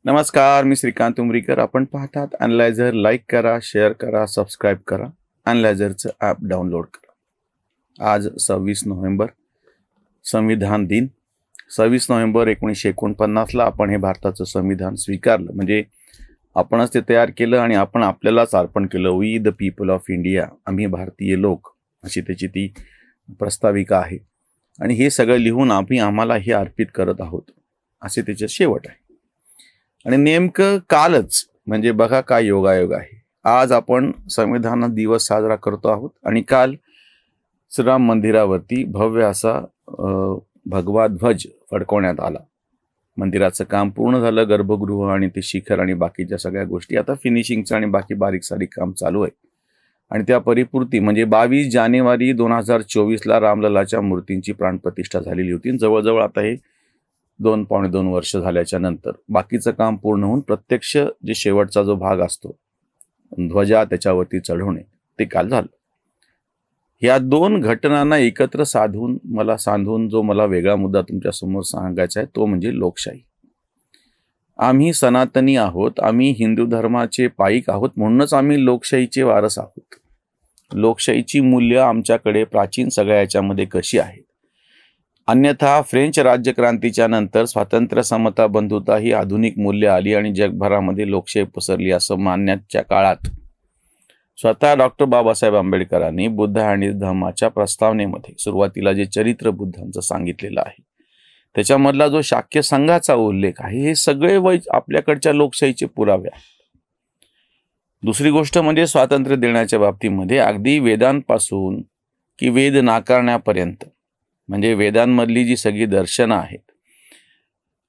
नमस्कार, मी श्रीकांत उमरीकर. आपण पाहतात अॅनालायझर. लाईक करा, शेअर करा, सबस्क्राईब करा. अॅनालायझरचं ॲप डाउनलोड करा. आज 26 नोव्हेंबर, संविधान दिन. 26 नोव्हेंबर 1949ला आपण हे भारताचं संविधान स्वीकारलं. म्हणजे आपणच ते तयार केलं आणि आपण आपल्यालाच अर्पण केलं. We the people of India, आम्ही भारतीय लोक, अशी त्याची ती प्रस्ताविका आहे. आणि हे सगळं लिहून आम्हाला हे अर्पित करत आहोत, असे त्याचे शेवट आहे. आणि नेमकं कालच, म्हणजे बघा काय योगायोग आहे, आज आपण संविधान दिवस साजरा करतो आहोत. आणि काल श्रीराम मंदिरावरती भव्य असा भगवा ध्वज फडकवण्यात आला. मंदिराचं काम पूर्ण झालं, गर्भगृह आणि ते शिखर आणि बाकीच्या सगळ्या गोष्टी. आता फिनिशिंगचं आणि बाकी बारीक सारीक काम चालू आहे. आणि त्या परिपूर्ती म्हणजे 22 जानेवारी 2024ला रामललाच्या मूर्तींची प्राणप्रतिष्ठा झालेली होती. जवळजवळ आता हे 2-2.5 वर्ष झाल्याच्या नंतर बाकीचं काम पूर्ण होऊन प्रत्यक्ष जे शेवटचा जो भाग असतो, ध्वजा त्याच्यावरती चढवणे, ते काल झालं. ह्या दोन घटनांना एकत्र सांधून जो मला वेगळा मुद्दा तुमच्या समोर सांगायचा आहे, तो म्हणजे लोकशाही. आम्ही सनातनी आहोत, आम्ही हिंदू धर्माचे पाईक आहोत, म्हणूनच आम्ही लोकशाहीचे वारस आहोत. लोकशाहीची मूल्य आमच्याकडे प्राचीन सगळ्या याच्यामध्ये कशी आहेत. अन्यथा फ्रेंच राज्यक्रांतीच्या नंतर स्वातंत्र्य, समता, बंधुता ही आधुनिक मूल्य आली आणि जगभरामध्ये लोकशाही पसरली असं मानण्याच्या काळात स्वतः डॉक्टर बाबासाहेब आंबेडकरांनी बुद्ध आणि धम्माच्या प्रस्तावनेमध्ये सुरुवातीला जे चरित्र बुद्धांचं सांगितलेलं आहे, त्याच्यामधला जो शाक्य संघाचा उल्लेख आहे, हे सगळे आपल्याकडच्या लोकशाहीचे पुरावे आहेत. दुसरी गोष्ट म्हणजे स्वातंत्र्य देण्याच्या बाबतीमध्ये अगदी वेदांपासून की वेद नाकारण्यापर्यंत, म्हणजे वेदांमधली जी सगळी दर्शनं आहेत,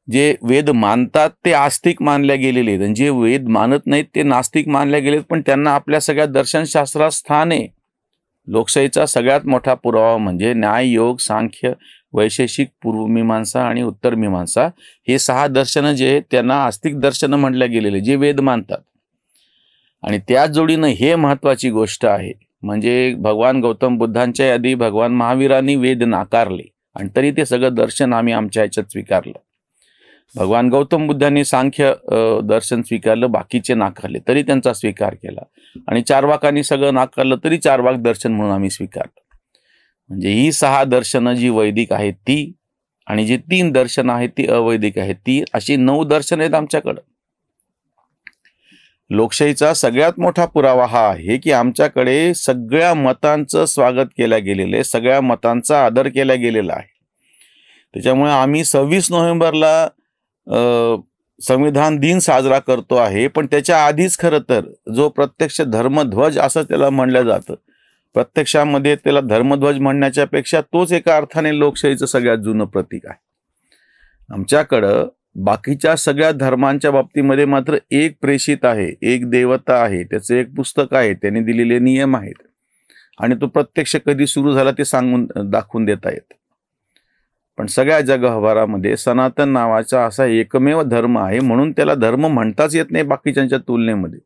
जे वेद मानतात ते आस्तिक मानल्या गेलेले आहेत, जे वेद मानत नाहीत ते नास्तिक मानल्या गेलेत. पण त्यांना आपल्या सगळ्या दर्शनशास्त्रात स्थान आहे. लोकशाहीचा सगळ्यात मोठा पुरावा म्हणजे न्याय, योग, सांख्य, वैशेषिक, पूर्वमीमांसा आणि उत्तरमीमांसा, हे 6 दर्शनं जे आहेत त्यांना आस्तिक दर्शनं म्हटल्या गेलेले, जे वेद मानतात. आणि त्याच जोडीनं हे महत्वाची गोष्ट आहे, म्हणजे भगवान गौतम बुद्धांच्या आधी भगवान महावीरांनी वेद नाकारले आणि तरी ते सगळं दर्शन आम्ही आमच्या ह्याच्यात स्वीकारलं. भगवान गौतम बुद्धांनी सांख्य दर्शन स्वीकारलं, बाकीचे नाकारले तरी त्यांचा स्वीकार केला. आणि चार्वाकांनी सगळं नाकारलं तरी चार्वाक दर्शन म्हणून आम्ही स्वीकारलं. म्हणजे ही 6 दर्शनं जी वैदिक आहेत ती, आणि जी 3 दर्शनं आहेत ती अवैदिक आहेत ती, अशी 9 दर्शनं आहेत आमच्याकडं. लोकशाहीचा सगळ्यात मोठा पुरावा हा आहे की आमच्याकडे सगळ्या मतांचं स्वागत केलं गेलेलं आहे, सगळ्या मतांचा आदर केला गेलेला आहे. त्याच्यामुळे आम्ही 26 नोव्हेंबरला संविधान दिन साजरा करतो आहे. पण त्याच्या आधीच खरं तर जो प्रत्यक्ष धर्मध्वज असं त्याला म्हणलं जातं, प्रत्यक्षामध्ये त्याला धर्मध्वज म्हणण्याच्या पेक्षा तोच एका अर्थाने लोकशाहीचं सगळ्यात जुनं प्रतीक आहे. आमच्याकडं बाकीच्या सगळ्या धर्मांच्या बाबतीमध्ये मात्र एक प्रेषित आहे, एक देवता आहे, त्याचं एक पुस्तक आहे, त्याने दिलेले नियम आहेत आणि तो प्रत्यक्ष कधी सुरू झाला ते सांगून दाखवून देता येत. पण सगळ्या जगभरामध्ये सनातन नावाचा असा एकमेव धर्म आहे, म्हणून त्याला धर्म म्हणताच येत नाही बाकीच्यांच्या तुलनेमध्ये,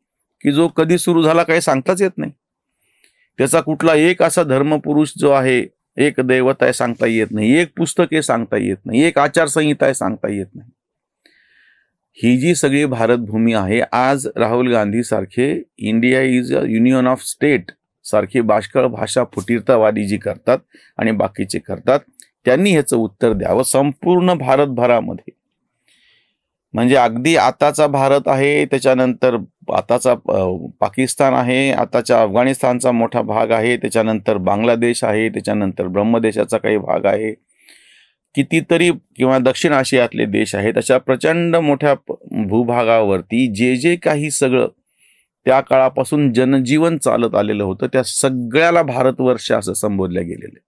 की जो कधी सुरू झाला काही सांगताच येत नाही. त्याचा कुठला एक असा धर्मपुरुष जो आहे, एक देवता आहे सांगता येत नाही, एक पुस्तक आहे सांगता येत नाही, एक आचारसंहिता आहे सांगता येत नाही. ही जी सगळी भारतभूमी आहे, आज राहुल गांधी सारखे India is a union of state सारखी बाष्कळ भाषा फुटीरतावादी जी करतात आणि बाकीचे करतात, त्यांनी ह्याचं उत्तर द्यावं संपूर्ण भारतभरामध्ये. म्हणजे अगदी आताचा भारत आहे, त्याच्यानंतर आताचा पाकिस्तान आहे, आताच्या अफगाणिस्तानचा मोठा भाग आहे, त्याच्यानंतर बांगलादेश आहे, त्याच्यानंतर ब्रह्मदेशाचा काही भाग आहे, कितीतरी किंवा दक्षिण आशियातले देश आहेत. अशा प्रचंड मोठ्या भूभागावरती जे जे काही सगळं त्या काळापासून जनजीवन चालत आलेलं होतं, त्या सगळ्याला भारतवर्ष असं संबोधलं गेलेलं.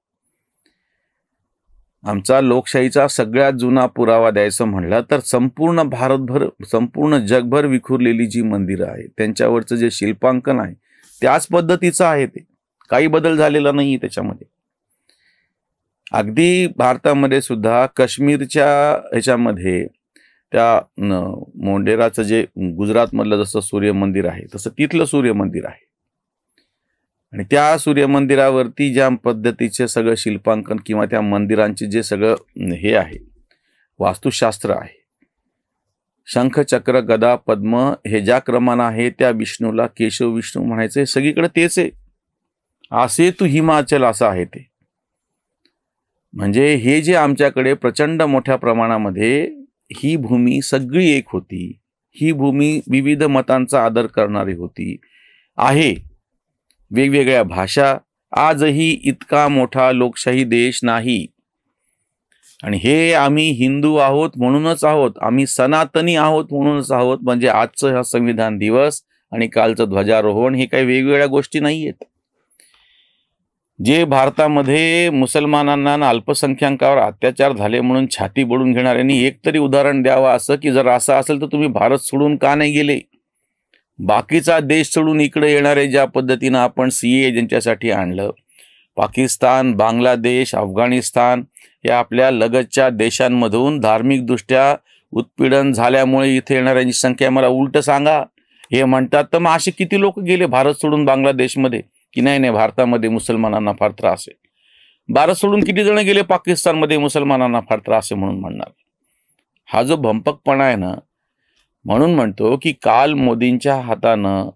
आमचा लोकशाहीचा सगळ्यात जुना पुरावा द्यायचं म्हणलं तर संपूर्ण भारतभर, संपूर्ण जगभर विखुरलेली जी मंदिरं आहेत त्यांच्यावरचं जे शिल्पांकन आहे त्याच पद्धतीचं आहे. ते काही बदल झालेला नाही त्याच्यामध्ये. अगदी भारतामध्ये सुद्धा काश्मीरच्या ह्याच्यामध्ये त्या मोंढेराचं जे गुजरातमधलं जसं सूर्य मंदिर आहे तसं तिथलं सूर्य मंदिर आहे. आणि त्या सूर्य मंदिरावरती ज्या पद्धतीचे सगळं शिल्पांकन किंवा त्या मंदिरांचे जे सगळं हे आहे, वास्तुशास्त्र आहे, शंख चक्र गदा पद्म हे ज्या क्रमानं आहे त्या विष्णूला केशव विष्णू म्हणायचं, सगळीकडे तेच आहे. असे तू हिमाचल असं आहे ते. म्हणजे हे जे आमच्याकडे प्रचंड मोठ्या प्रमाणामध्ये ही भूमी सगळी एक होती, ही भूमी विविध मतांचा आदर करणारी होती आहे. वेगवेगळ्या भाषा, आजही इतका मोठा लोकशाही देश नाही. आणि हे आम्ही हिंदू आहोत म्हणूनच आहोत, आम्ही सनातनी आहोत म्हणूनच आहोत. म्हणजे आजचं हा संविधान दिवस आणि कालचं ध्वजारोहण हे काही वेगवेगळ्या गोष्टी नाही आहेत. जे भारतामध्ये मुसलमानांना आणि अल्पसंख्याकांवर अत्याचार झाले म्हणून छाती बडून घेणाऱ्यांनी एक तरी उदाहरण द्यावं असं, की जर असं असेल तर तुम्ही भारत सोडून का नाही गेले. बाकीचा देश सोडून इकडे येणारे ज्या पद्धतीनं आपण CA ज्यांच्यासाठी आणलं, पाकिस्तान, बांगलादेश, अफगाणिस्तान या आपल्या लगतच्या देशांमधून धार्मिकदृष्ट्या उत्पीडन झाल्यामुळे इथे येणाऱ्यांची संख्या मला उलट सांगा. हे म्हणतात तर मग असे किती लोक गेले भारत सोडून बांगलादेशमध्ये, की नाही मुसलमानांना मुसलमानांना फार त्रास आहे. भारत सोडून किती जण गेले पाकिस्तानमध्ये, मुसलमानांना फार त्रास आहे म्हणून म्हणणार. हा जो भंपकपणा आहे ना, म्हणून म्हणतो की काल मोदींच्या हातानं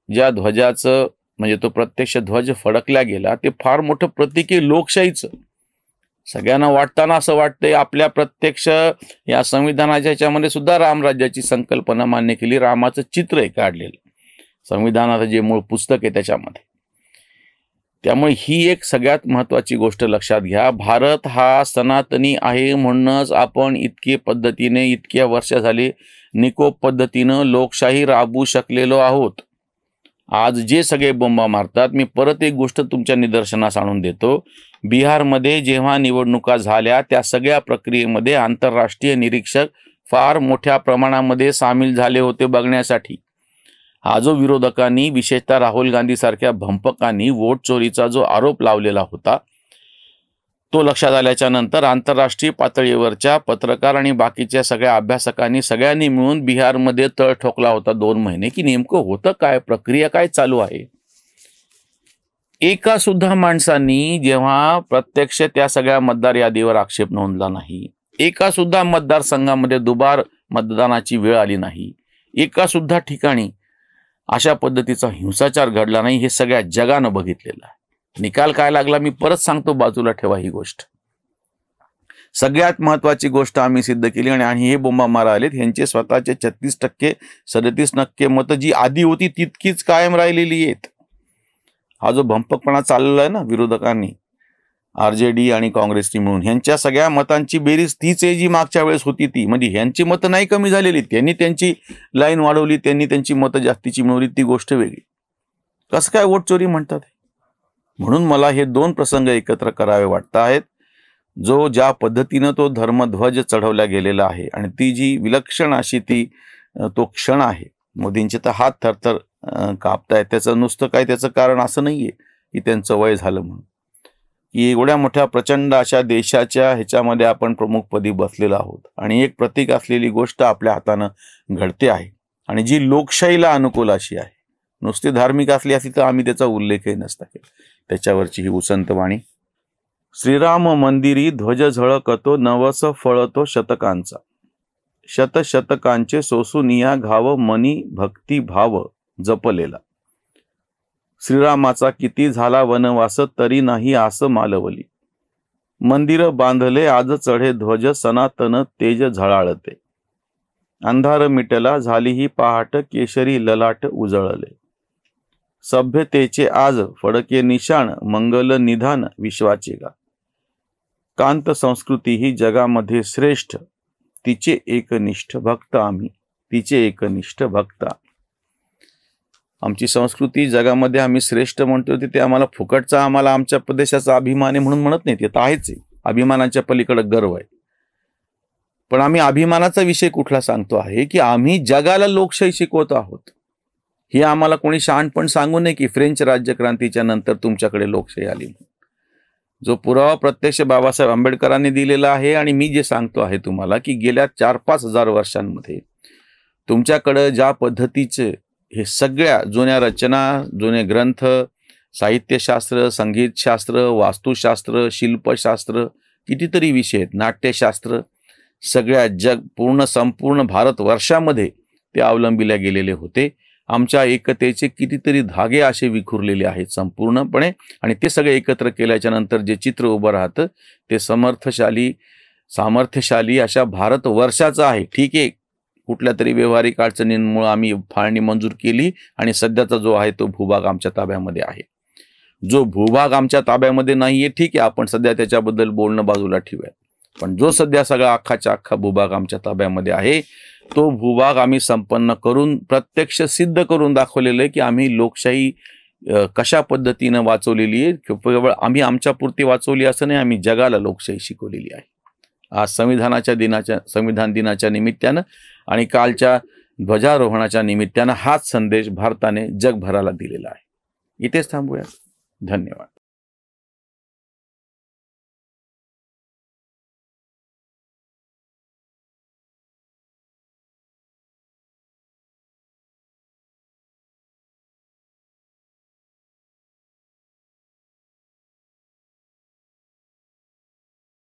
ज्या ध्वजाचं म्हणजे तो प्रत्यक्ष ध्वज फडकला गेला ते फार मोठं प्रतीक आहे लोकशाहीचं. सगळ्यांना वाटताना असं वाटतंय आपल्या प्रत्यक्ष या संविधानाच्या ह्याच्यामध्ये सुद्धा रामराज्याची संकल्पना मान्य केली, रामाचं चित्र आहे काढलेलं संविधानाचं जे मूळ पुस्तक आहे त्याच्यामध्ये. त्यामुळे ही एक सगळ्यात महत्त्वाची गोष्ट लक्षात घ्या. भारत हा सनातनी आहे म्हणूनच आपण इतके पद्धतीने इतक्या वर्ष झाली निकोप पद्धतीनं लोकशाही राबवू शकलेलो आहोत. आज जे सगळे बोंबा मारतात, मी परत एक गोष्ट तुमच्या निदर्शनास आणून देतो. बिहारमध्ये जेव्हा निवडणुका झाल्या त्या सगळ्या प्रक्रियेमध्ये आंतरराष्ट्रीय निरीक्षक फार मोठ्या प्रमाणामध्ये सामील झाले होते बघण्यासाठी. हा जो विरोधकांनी विशेषतः राहुल गांधी सारख्या भंपकांनी वोट चोरीचा जो आरोप लावलेला होता तो लक्षात आल्याच्या नंतर आंतरराष्ट्रीय पातळीवरच्या पत्रकार आणि बाकीच्या सगळ्या अभ्यासकांनी सगळ्यांनी मिळून बिहारमध्ये तळ ठोकला होता 2 महिने, की नेमकं होतं काय, प्रक्रिया काय चालू आहे. एका सुद्धा माणसांनी जेव्हा प्रत्यक्ष त्या सगळ्या मतदार यादीवर आक्षेप नोंदला नाही, एका सुद्धा मतदारसंघामध्ये दुबार मतदानाची वेळ आली नाही, एका सुद्धा ठिकाणी अशा पद्धतीचा हिंसाचार घडला नाही, हे सगळ्या जगानं बघितलेलं आहे. निकाल काय लागला मी परत सांगतो, बाजूला ठेवा ही गोष्ट. सगळ्यात महत्वाची गोष्ट आम्ही सिद्ध केली आणि हे बोंबा मारा आलेत ह्यांचे स्वतःचे 36% 37% मतं जी आधी होती तितकीच कायम राहिलेली आहेत. हा जो भंपकपणा चाललेला आहे ना विरोधकांनी, RJD आणि काँग्रेसनी मिळून, ह्यांच्या सगळ्या मतांची बेरीज तीच आहे जी मागच्या वेळेस होती ती. म्हणजे ह्यांची मतं नाही कमी झालेली, त्यांनी त्यांची लाईन वाढवली, त्यांनी त्यांची मतं जास्तीची मिळवली, ती गोष्ट वेगळी. कसं काय वोट चोरी म्हणतात. म्हणून मला हे 2 प्रसंग एकत्र करावे वाटत आहेत. जो ज्या पद्धतीनं तो धर्मध्वज चढवला गेलेला आहे आणि ती जी विलक्षण अशी तो क्षण आहे, मोदींचे तर हात थरथर कापतायत. त्याचं नुसतं काय त्याचं कारण असं नाहीये की त्यांचं वय झालं म्हणून, की एवढ्या मोठ्या प्रचंड अशा देशाच्या ह्याच्यामध्ये आपण प्रमुखपदी बसलेलो आहोत आणि एक प्रतीक असलेली गोष्ट आपल्या हातानं घडते आहे आणि जी लोकशाहीला अनुकूल अशी आहे. नुसती धार्मिक असली असती तर आम्ही त्याचा उल्लेखही नसता केला. त्याच्यावरची ही उसंत वाणी. श्रीराम मंदिरी ध्वज झळकतो, नवस फळतो शतकांचा, शतशतकांचे सोसूनिया घाव, मनी भक्ती भाव जपलेला. श्रीरामाचा किती झाला वनवास, तरी नाही आस मालवली. मंदिर बांधले आज चढे ध्वज, सनातन तेज झळाळते. अंधार मिटला झाली ही पहाट, केशरी ललाट उजळले. सभ्यतेचे आज फडके निशाण, मंगल निधान विश्वाचे गा. कांत संस्कृती ही जगामध्ये श्रेष्ठ, तिचे एकनिष्ठ भक्त आम्ही, तिचे एकनिष्ठ भक्त. आमची संस्कृती जगामध्ये आम्ही श्रेष्ठ म्हणतो ते आम्हाला फुकटचा, आम्हाला आमच्या प्रदेशाचा अभिमान आहे म्हणून म्हणत नाही, ते तर आहेच आहे. अभिमानाच्या पलीकडे गर्व आहे. पण आम्ही अभिमानाचा विषय कुठला सांगतो आहे की आम्ही जगाला लोकशाही शिकवत आहोत. हे आम्हाला कोणी शहाणपण सांगू नये की फ्रेंच राज्यक्रांतीच्या नंतर तुमच्याकडे लोकशाही आली. जो पुरावा प्रत्यक्ष बाबासाहेब आंबेडकरांनी दिलेला आहे आणि मी जे सांगतो आहे तुम्हाला की गेल्या 4-5 हजार वर्षांमध्ये तुमच्याकडे ज्या पद्धतीचे हे सगळ्या जुन्या रचना, जुने ग्रंथ, साहित्यशास्त्र, संगीतशास्त्र, वास्तुशास्त्र, शिल्पशास्त्र, कितीतरी विषय आहेत, नाट्यशास्त्र, सगळ्या संपूर्ण भारतवर्षामध्ये ते अवलंबिले गेलेले होते. आमच्या एकतेचे कितीतरी धागे असे विखुरलेले आहेत संपूर्णपणे, आणि ते सगळे एकत्र केल्याच्या नंतर जे चित्र उभं राहतं ते सामर्थ्यशाली अशा भारतवर्षाचं आहे. ठीक आहे, कुठल्या तरी व्यवहारिक अडचणींमुळे आम्ही फाळणी मंजूर केली आणि सध्याचा जो आहे तो भूभाग आमच्या ताब्यामध्ये आहे. जो भूभाग आमच्या ताब्यामध्ये नाहीये, ठीक आहे, आपण सध्या त्याच्याबद्दल बोलणं बाजूला ठेवूयात. पण जो सध्या सगळा अख्खाच्या अख्खा भूभाग आमच्या ताब्यामध्ये आहे, तो भूभाग आम्ही संपन्न करून प्रत्यक्ष सिद्ध करून दाखवलेलं आहे की आम्ही लोकशाही कशा पद्धतीनं वाचवलेली आहे. केवळ आम्ही आमच्यापुरती वाचवली असं नाही, आम्ही जगाला लोकशाही शिकवलेली आहे. आज संविधान दिनाच्या निमित्तानं आणि कालच्या ध्वजारोहणाच्या निमित्तानं हाच संदेश भारताने जगभराला दिलेला आहे. इथेच थांबूया. धन्यवाद.